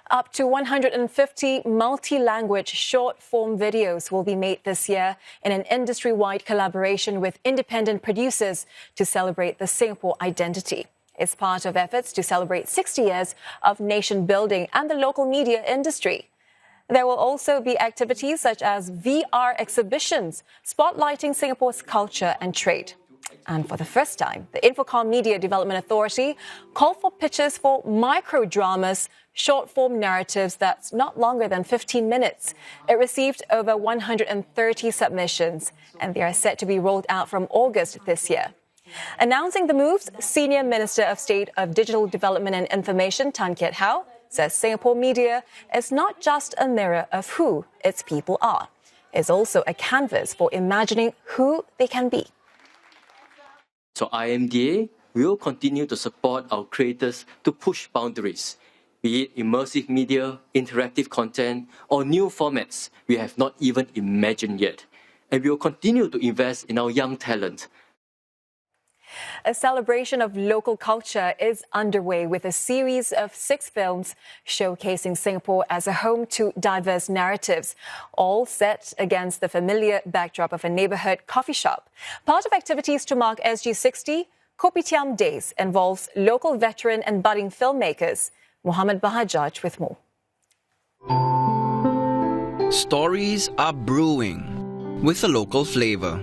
Up to 150 multi-language short-form videos will be made this year in an industry-wide collaboration with independent producers to celebrate the Singapore identity. It's part of efforts to celebrate 60 years of nation building and the local media industry. There will also be activities such as VR exhibitions, spotlighting Singapore's culture and trade. And for the first time, the Infocom Media Development Authority called for pitches for micro-dramas, short-form narratives that's not longer than 15 minutes. It received over 130 submissions, and they are set to be rolled out from August this year. Announcing the moves, Senior Minister of State of Digital Development and Information, Tan Kiat Hau, says Singapore media is not just a mirror of who its people are. It's also a canvas for imagining who they can be. So IMDA will continue to support our creators to push boundaries, be it immersive media, interactive content, or new formats we have not even imagined yet. And we will continue to invest in our young talent. A celebration of local culture is underway with a series of 6 films showcasing Singapore as a home to diverse narratives, all set against the familiar backdrop of a neighbourhood coffee shop. Part of activities to mark SG60, Kopitiam Days involves local veteran and budding filmmakers. Muhammad Bahajjaj with more. Stories are brewing with a local flavour.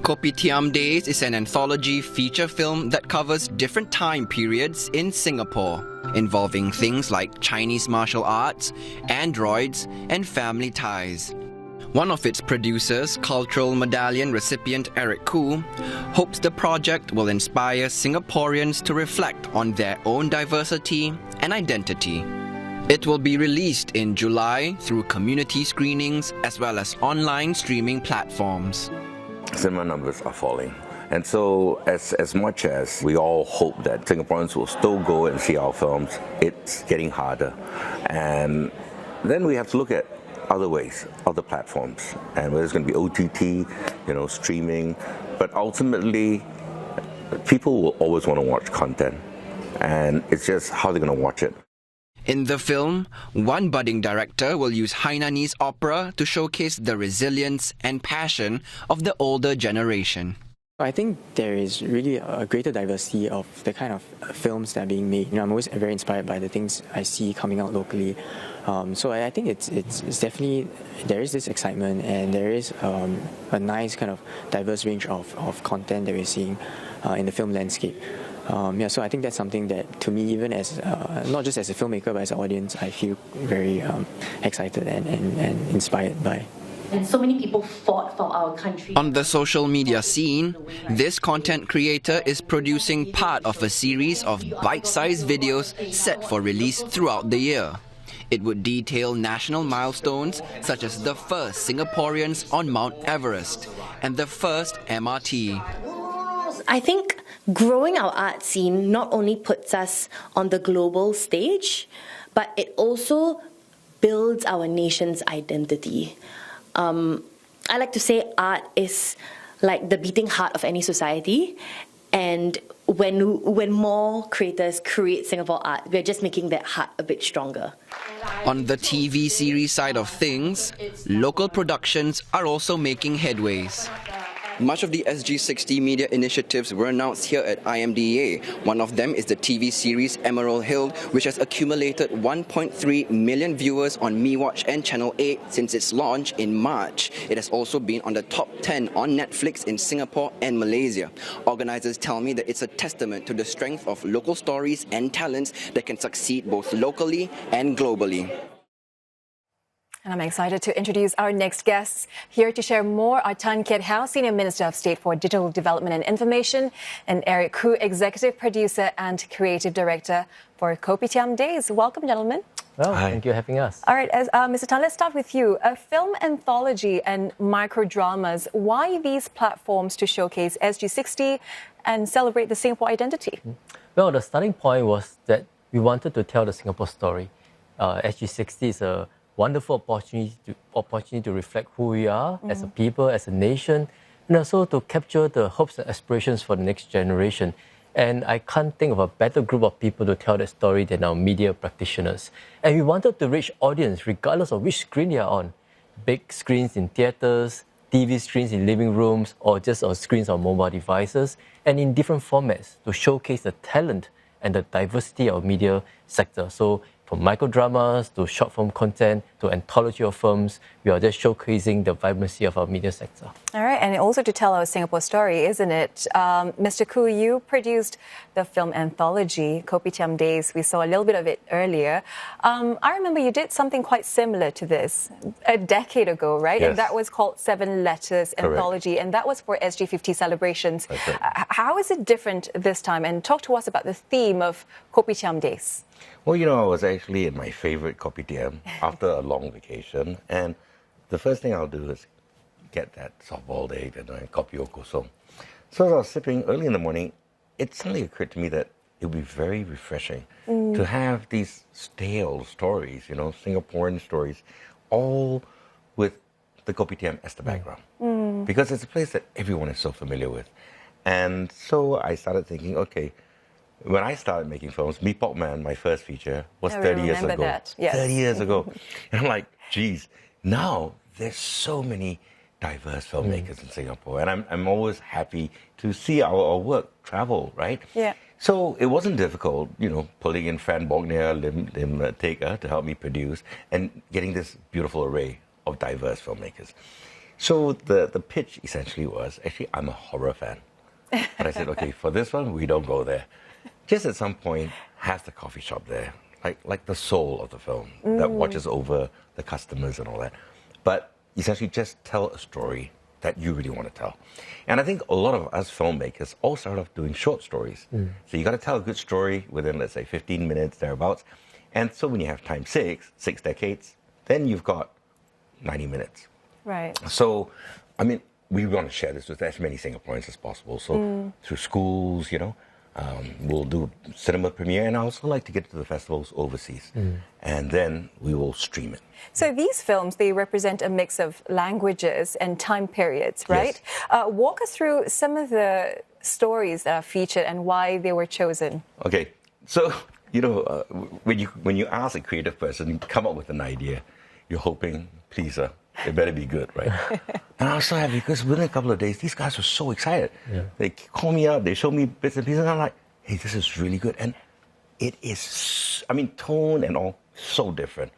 Kopitiam Days is an anthology feature film that covers different time periods in Singapore, involving things like Chinese martial arts, androids, and family ties. One of its producers, Cultural Medallion recipient Eric Koo, hopes the project will inspire Singaporeans to reflect on their own diversity and identity. It will be released in July through community screenings as well as online streaming platforms. Cinema numbers are falling. And so as much as we all hope that Singaporeans will still go and see our films, it's getting harder. And then we have to look at other ways, other platforms, and whether it's going to be OTT, streaming. But ultimately, people will always want to watch content. And it's just how they're going to watch it. In the film, one budding director will use Hainanese opera to showcase the resilience and passion of the older generation. I think there is really a greater diversity of the kind of films that are being made. I'm always very inspired by the things I see coming out locally. So I think it's definitely, there is this excitement and there is a nice kind of diverse range of content that we're seeing in the film landscape. So I think that's something that, to me, even as not just as a filmmaker but as an audience, I feel very excited and inspired by. And so many people fought for our country. On the social media scene, this content creator is producing part of a series of bite-sized videos set for release throughout the year. It would detail national milestones such as the first Singaporeans on Mount Everest and the first MRT. I think growing our art scene not only puts us on the global stage, but it also builds our nation's identity. I like to say art is like the beating heart of any society, and when more creators create Singapore art, we're just making that heart a bit stronger. On the TV series side of things, local productions are also making headways. Much of the SG60 media initiatives were announced here at IMDA. One of them is the TV series Emerald Hill, which has accumulated 1.3 million viewers on MeWatch and Channel 8 since its launch in March. It has also been on the top 10 on Netflix in Singapore and Malaysia. Organisers tell me that it's a testament to the strength of local stories and talents that can succeed both locally and globally. And I'm excited to introduce our next guests. Here to share more are Tan Kiat Hau, Senior Minister of State for Digital Development and Information, and Eric Koo, Executive Producer and Creative Director for Kopitiam Days. Welcome, gentlemen. Well, thank you for having us. All right, Mr. Tan, let's start with you. A film anthology and micro-dramas. Why these platforms to showcase SG60 and celebrate the Singapore identity? Well, the starting point was that we wanted to tell the Singapore story. SG60 is a wonderful opportunity to reflect who we are as a people, as a nation, and also to capture the hopes and aspirations for the next generation. And I can't think of a better group of people to tell that story than our media practitioners. And we wanted to reach audience regardless of which screen they are on. Big screens in theaters, TV screens in living rooms, or just on screens on mobile devices, and in different formats to showcase the talent and the diversity of media sector. So from microdramas to short-form content to anthology of films, we are just showcasing the vibrancy of our media sector. All right, and also to tell our Singapore story, isn't it? Mr. Koo, you produced the film anthology, Kopitiam Days. We saw a little bit of it earlier. I remember you did something quite similar to this a decade ago, right? Yes. And that was called 7 Letters Correct. Anthology, and that was for SG50 celebrations. That's right. How is it different this time? And talk to us about the theme of Kopitiam Days. Well, I was actually in my favorite kopitiam after a long vacation, and the first thing I'll do is get that soft-boiled egg and kopi o kosong. So as I was sipping early in the morning, it suddenly occurred to me that it would be very refreshing to have these stale stories, Singaporean stories, all with the kopitiam as the background. Because it's a place that everyone is so familiar with. And so I started thinking, okay, when I started making films, Mee Pok Man, my first feature, was 30 years ago. That. Yes. 30 years ago. And I'm like, geez, now there's so many diverse filmmakers in Singapore. And I'm always happy to see our work travel, right? Yeah. So it wasn't difficult, pulling in Fran Bogner, Lim Taker to help me produce and getting this beautiful array of diverse filmmakers. So the pitch essentially was, actually, I'm a horror fan. But I said, okay, for this one, we don't go there. Just at some point, have the coffee shop there, like the soul of the film that watches over the customers and all that. But essentially just tell a story that you really want to tell. And I think a lot of us filmmakers all start off doing short stories. So you got to tell a good story within, let's say, 15 minutes, thereabouts. And so when you have time 6 decades, then you've got 90 minutes. Right. So, we want to share this with as many Singaporeans as possible. So through schools, we'll do cinema premiere, and I also like to get to the festivals overseas. And then we will stream it. So these films, they represent a mix of languages and time periods, right? Yes. Walk us through some of the stories that are featured and why they were chosen. Okay, so, when you ask a creative person to come up with an idea, you're hoping, please, it better be good, right? And I was so happy because within a couple of days, these guys were so excited. Yeah. They call me up, they show me bits and pieces, and I'm like, hey, this is really good. And it is, tone and all, so different.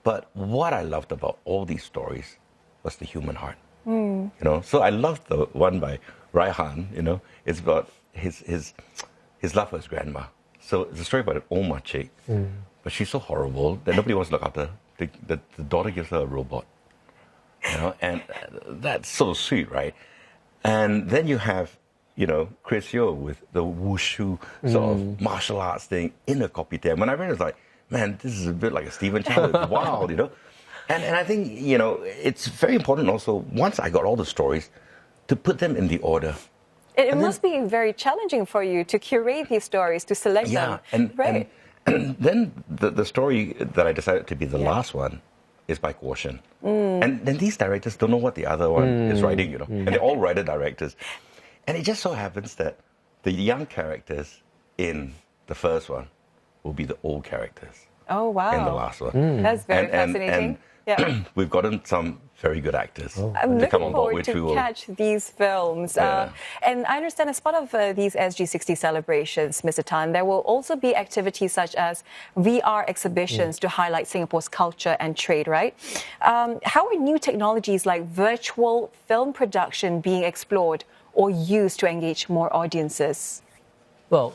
But what I loved about all these stories was the human heart. So I loved the one by Raihan, it's about his love for his grandma. So it's a story about an old makcik, but she's so horrible that nobody wants to look after her. The daughter gives her a robot. And that's so sweet, right? And then you have, Chris Yeo with the wushu sort of martial arts thing in a kopitiam. When I read it, I was like, man, this is a bit like a Stephen Chow. It's wild, And I think, it's very important also, once I got all the stories, to put them in the order. It must be very challenging for you to curate these stories, to select them. And then the story that I decided to be the last one is by Guo Shen. And then these directors don't know what the other one is writing, and they're all writer-directors. And it just so happens that the young characters in the first one will be the old characters. Oh, wow. In the last one. That's very fascinating. We've gotten some very good actors I'm to come looking on board, forward which to we will catch these films. And I understand as part of these SG60 celebrations, Mr. Tan, there will also be activities such as VR exhibitions to highlight Singapore's culture and trade, right? How are new technologies like virtual film production being explored or used to engage more audiences? Well,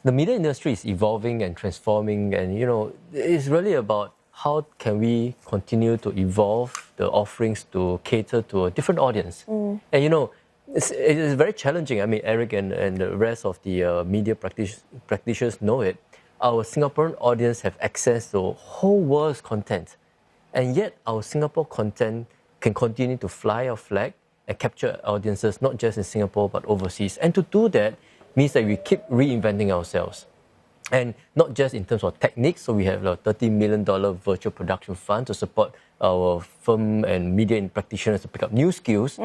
the media industry is evolving and transforming, and it's really about how can we continue to evolve the offerings to cater to a different audience. And it is very challenging. Eric and the rest of the media practitioners know it. Our Singaporean audience have access to whole world's content, and yet our Singapore content can continue to fly our flag and capture audiences not just in Singapore but overseas. And to do that means that we keep reinventing ourselves. And not just in terms of techniques, so we have a $30 million virtual production fund to support our film and media practitioners to pick up new skills,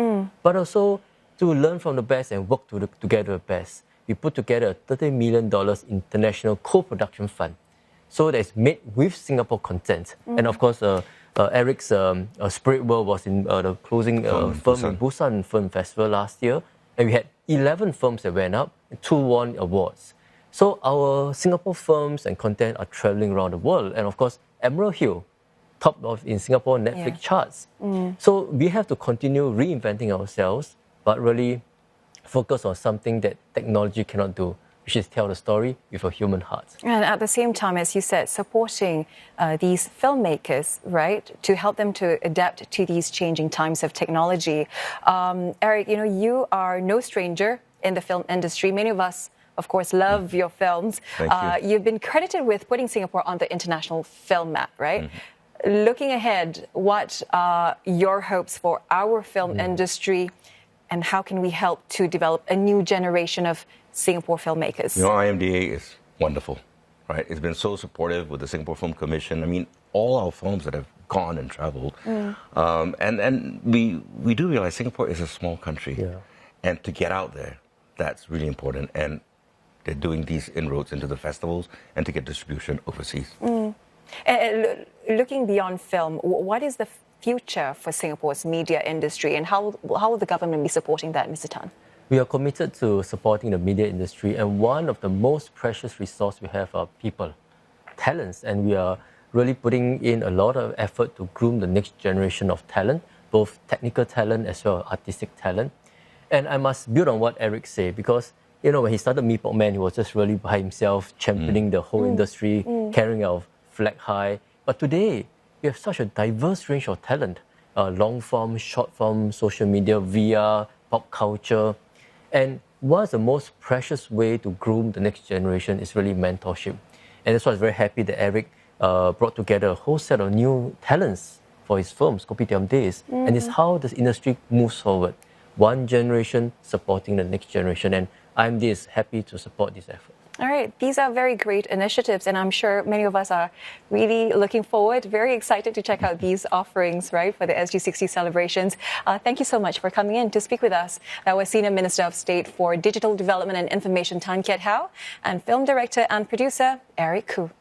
but also to learn from the best and work together the best. we put together a $30 million international co-production fund. So that's made with Singapore content. And of course, Eric's Spirit World was in the closing film in Busan Film Festival last year. And we had 11 films that went up, and 2 won awards. So our Singapore films and content are traveling around the world. And of course, Emerald Hill, top of in Singapore Netflix charts. So we have to continue reinventing ourselves, but really focus on something that technology cannot do, which is tell the story with a human heart. And at the same time, as you said, supporting these filmmakers, right, to help them to adapt to these changing times of technology. Eric, you are no stranger in the film industry. Many of us, of course, love your films. Thank you. You've been credited with putting Singapore on the international film map, right? Looking ahead, what are your hopes for our film industry, and how can we help to develop a new generation of Singapore filmmakers? IMDA is wonderful, right? It's been so supportive with the Singapore Film Commission. I mean, all our films that have gone and traveled. And we do realize Singapore is a small country. And to get out there, that's really important. And they're doing these inroads into the festivals and to get distribution overseas. Looking beyond film, what is the future for Singapore's media industry, and how will the government be supporting that, Mr. Tan? We are committed to supporting the media industry, and one of the most precious resources we have are people, talents, and we are really putting in a lot of effort to groom the next generation of talent, both technical talent as well as artistic talent. And I must build on what Eric said, because when he started Mee Pok Man, he was just really by himself, championing the whole industry, carrying our flag high. But today, we have such a diverse range of talent, long form, short form, social media, VR, pop culture. And one of the most precious way to groom the next generation is really mentorship. And that's why I was very happy that Eric brought together a whole set of new talents for his films, Kopitiam Days. And it's how this industry moves forward. One generation supporting the next generation. And IMD is happy to support this effort. All right, these are very great initiatives, and I'm sure many of us are really looking forward, very excited to check out these offerings, right, for the SG60 celebrations. Thank you so much for coming in to speak with us. That was Senior Minister of State for Digital Development and Information, Tan Kiat Hao, and film director and producer, Eric Khoo.